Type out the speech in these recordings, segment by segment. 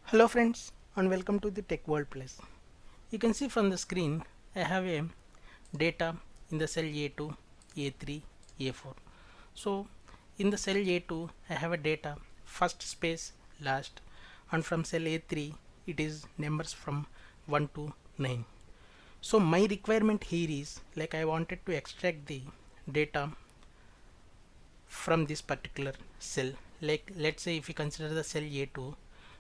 Hello friends and welcome to the Tech World Place. You can see from the screen I have a data in the cell A2, A3, A4. So in the cell A2 I have a data first space last, and from cell A3 it is numbers from 1 to 9. So my requirement here is like I wanted to extract the data from this particular cell. Like let's say if you consider the cell A2,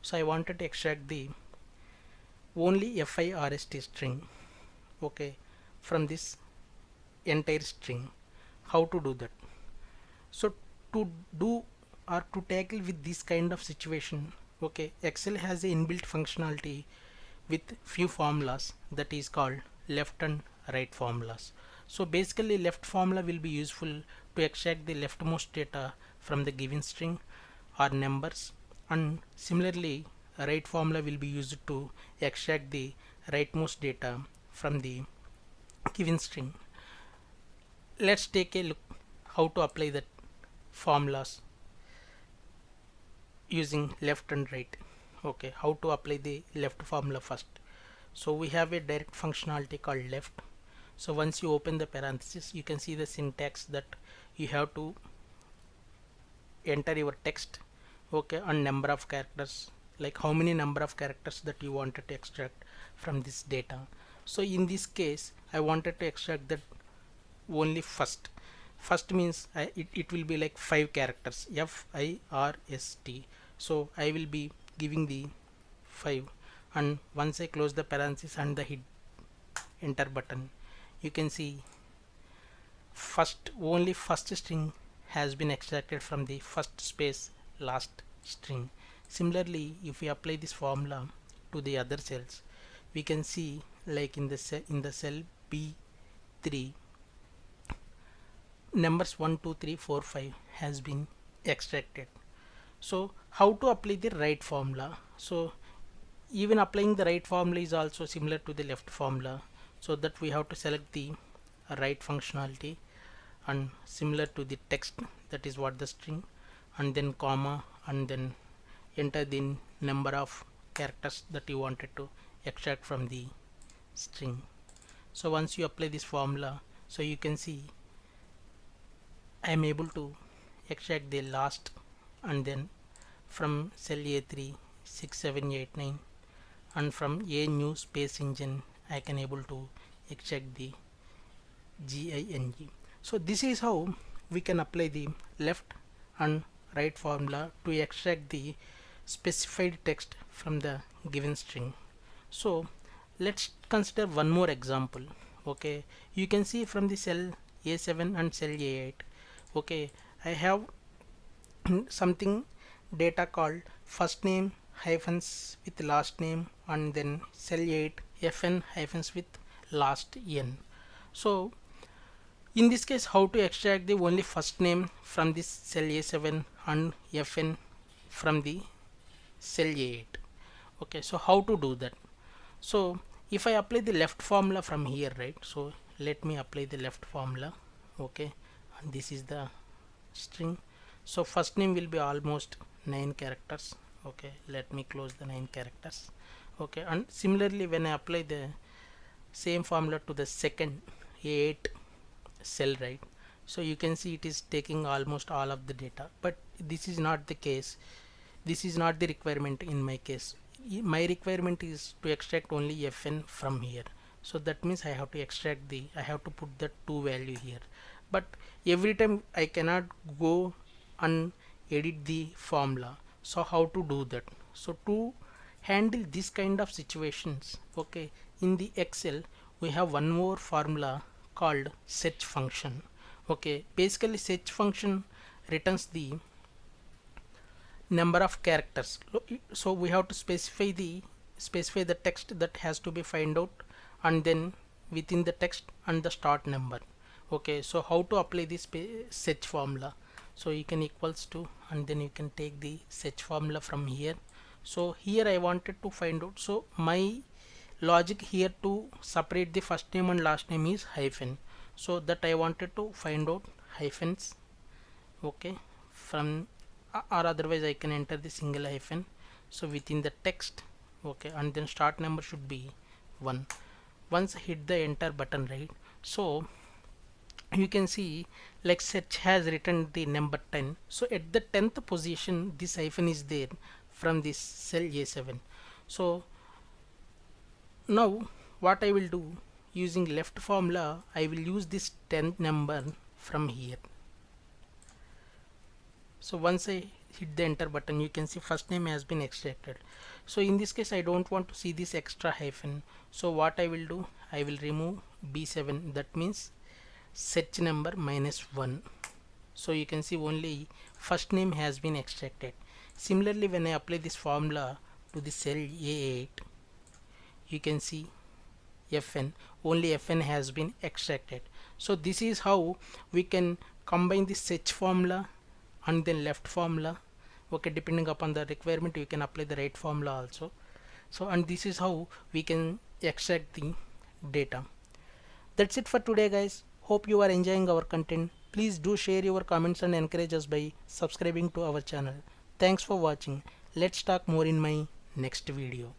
so I wanted to extract the only FIRST string, okay, from this entire string. How to do that? So to do or to tackle with this kind of situation, okay, Excel has a inbuilt functionality with few formulas that is called left and right formulas. So basically left formula will be useful to extract the leftmost data from the given string or numbers, and similarly right formula will be used to extract the rightmost data from the given string. Let's take a look how to apply that formulas using left and right. Okay, how to apply the left formula first. So we have a direct functionality called left. So once you open the parenthesis, you can see the syntax that you have to enter your text, okay, and number of characters, like how many number of characters that you wanted to extract from this data. So in this case I wanted to extract that only first means it will be like 5 characters, FIRST. So I will be giving the 5, and once I close the parenthesis and the hit enter button, you can see only first string has been extracted from the first space last string. Similarly, if we apply this formula to the other cells, we can see like in the cell B3, numbers 1 2 3 4 5 has been extracted. So how to apply the right formula? So even applying the right formula is also similar to the left formula, so that we have to select the right functionality and similar to the text, that is what the string, and then comma, and then enter the number of characters that you wanted to extract from the string. So once you apply this formula, so you can see I am able to extract the last, and then from cell A3 6 7 8 9, and from a new space engine I can able to extract the GING. So this is how we can apply the left and right formula to extract the specified text from the given string. So let's consider one more example. Okay, you can see from the cell A7 and cell A8, okay, I have something data called first name hyphens with last name, and then cell 8 fn hyphens with last n. So in this case, how to extract the only first name from this cell A7 and fn from the cell A8? Okay, so how to do that? So if I apply the left formula from here, right? So let me apply the left formula. Okay, and this is the string. So first name will be almost 9 characters. Okay, let me close the 9 characters. Okay, and similarly when I apply the same formula to the second A8 cell, right? So you can see it is taking almost all of the data, but this is not the case. This is not the requirement in my case. My requirement is to extract only fn from here. So that means I have to put the 2 value here, but every time I cannot go and edit the formula. So how to do that? So to handle this kind of situations, okay, in the Excel we have one more formula called search function. Okay, basically search function returns the number of characters. So we have to specify the text that has to be find out, and then within the text and the start number. Okay, so how to apply this search formula? So you can equals to, and then you can take the search formula from here. So here I wanted to find out, so my logic here to separate the first name and last name is hyphen, so that I wanted to find out hyphens. Okay, from or otherwise I can enter the single hyphen. so within the text, okay, and then start number should be 1. Once I hit the enter button, right, so you can see like search has written the number 10, so at the 10th position this hyphen is there from this cell A7. So now what I will do, using left formula I will use this 10th number from here. So once I hit the enter button, you can see first name has been extracted. So in this case I don't want to see this extra hyphen, so what I will do, I will remove B7, that means search number -1. So you can see only first name has been extracted. Similarly, when I apply this formula to the cell A8, you can see Fn, only Fn has been extracted. So this is how we can combine the search formula and then left formula. Okay, depending upon the requirement you can apply the right formula also. So, and this is how we can extract the data. That's it for today, guys. Hope you are enjoying our content. Please do share your comments and encourage us by subscribing to our channel. Thanks for watching. Let's talk more in my next video.